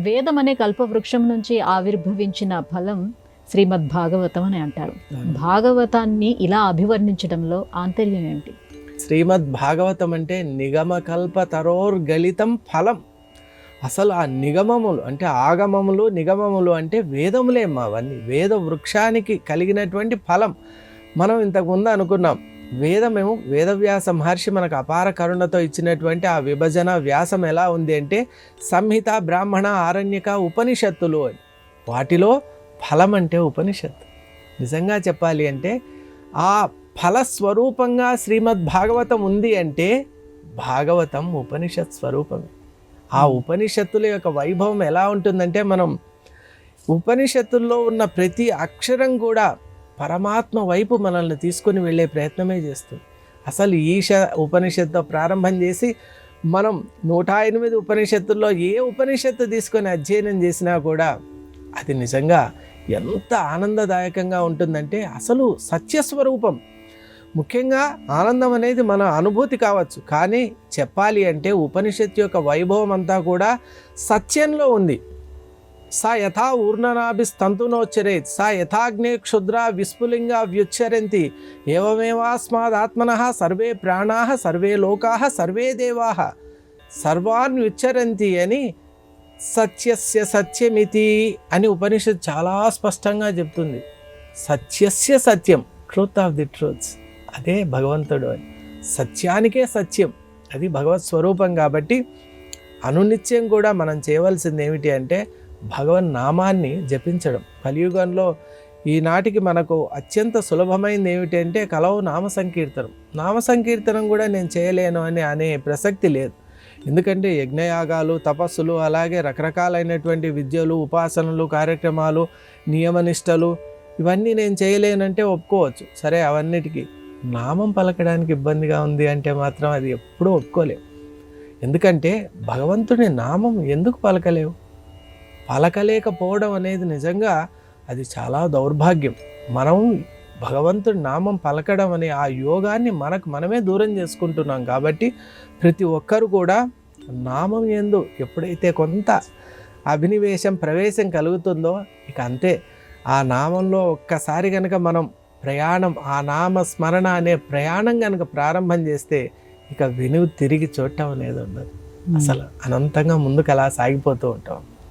వేదం అనే కల్పవృక్షం నుంచి ఆవిర్భవించిన ఫలం శ్రీమద్ భాగవతం అని అంటారు. భాగవతాన్ని ఇలా అభివర్ణించడంలో ఆంతర్యం ఏమిటి? శ్రీమద్ భాగవతం అంటే నిగమకల్ప తరోర్గలితం ఫలం. అసలు ఆ నిగమములు అంటే ఆగమములు, నిగమములు అంటే వేదములేమ్మా అవన్నీ. వేద వృక్షానికి కలిగినటువంటి ఫలం. మనం ఇంతకుముందు అనుకున్నాం, వేదమేమో వేదవ్యాస మహర్షి మనకు అపార కరుణతో ఇచ్చినటువంటి ఆ విభజన వ్యాసం ఎలా ఉంది అంటే సంహిత, బ్రాహ్మణ, ఆరణ్యక, ఉపనిషత్తులు అని. వాటిలో ఫలం అంటే ఉపనిషత్తు. నిజంగా చెప్పాలి అంటే ఆ ఫలస్వరూపంగా శ్రీమద్ భాగవతం ఉంది అంటే భాగవతం ఉపనిషత్ స్వరూపమే. ఆ ఉపనిషత్తుల యొక్క వైభవం ఎలా ఉంటుందంటే, మనం ఉపనిషత్తుల్లో ఉన్న ప్రతి అక్షరం కూడా పరమాత్మ వైపు మనల్ని తీసుకొని వెళ్ళే ప్రయత్నమే చేస్తుంది. అసలు ఈశ ఉపనిషత్తుతో ప్రారంభం చేసి మనం 108 ఉపనిషత్తుల్లో ఏ ఉపనిషత్తు తీసుకొని అధ్యయనం చేసినా కూడా అది నిజంగా ఎంత ఆనందదాయకంగా ఉంటుందంటే అసలు సత్యస్వరూపం. ముఖ్యంగా ఆనందం అనేది మన అనుభూతి కావచ్చు, కానీ చెప్పాలి అంటే ఉపనిషత్తు యొక్క వైభవం అంతా కూడా సత్యంలో ఉంది. సా యథా ఊర్ణనాభిస్తంతునోచ్చరేత్ సా యథాగ్నే క్షుద్రా విస్ఫులింగా వ్యుచ్చరంతి ఏవమేవాస్మాదాత్మనః సర్వే ప్రాణాః సర్వే లోకాః సర్వే దేవాః సర్వాన్ వ్యుచ్చరంతి అని సత్యస్య సత్యమితి అని ఉపనిషత్తు చాలా స్పష్టంగా చెప్తుంది. సత్యస్య సత్యం, ట్రూత్ ఆఫ్ ది ట్రూత్స్, అదే భగవంతుడు అని. సత్యానికే సత్యం, అది భగవత్ స్వరూపం. కాబట్టి అనునిత్యం కూడా మనం చేయవలసింది ఏమిటి అంటే భగవన్ నామాన్ని జపించడం. కలియుగంలో ఈనాటికి మనకు అత్యంత సులభమైంది ఏమిటి అంటే కలవు నామ సంకీర్తనం. నామ సంకీర్తనం కూడా నేను చేయలేను అని అనే ప్రసక్తి లేదు. ఎందుకంటే యజ్ఞయాగాలు, తపస్సులు, అలాగే రకరకాలైనటువంటి విద్యలు, ఉపాసనలు, కార్యక్రమాలు, నియమనిష్టలు ఇవన్నీ నేను చేయలేనంటే ఒప్పుకోవచ్చు. సరే, అవన్నిటికీ నామం పలకడానికి ఇబ్బందిగా ఉంది అంటే మాత్రం అది ఎప్పుడూ ఒప్పుకోలేవు. ఎందుకంటే భగవంతుని నామం ఎందుకు పలకలేవు? పలకలేకపోవడం అనేది నిజంగా అది చాలా దౌర్భాగ్యం. మనం భగవంతుడి నామం పలకడం అనే ఆ యోగాన్ని మనమే దూరం చేసుకుంటున్నాం. కాబట్టి ప్రతి ఒక్కరు కూడా నామం యందు ఎప్పుడైతే కొంత అభినివేశం, ప్రవేశం కలుగుతుందో ఇక అంతే. ఆ నామంలో ఒక్కసారి కనుక మనం ప్రయాణం, ఆ నామ స్మరణ అనే ప్రయాణం కనుక ప్రారంభం చేస్తే ఇక తిరిగి చూడటం అనేది ఉండదు. అసలు అనంతంగా ముందుకు అలా సాగిపోతూ ఉంటాం.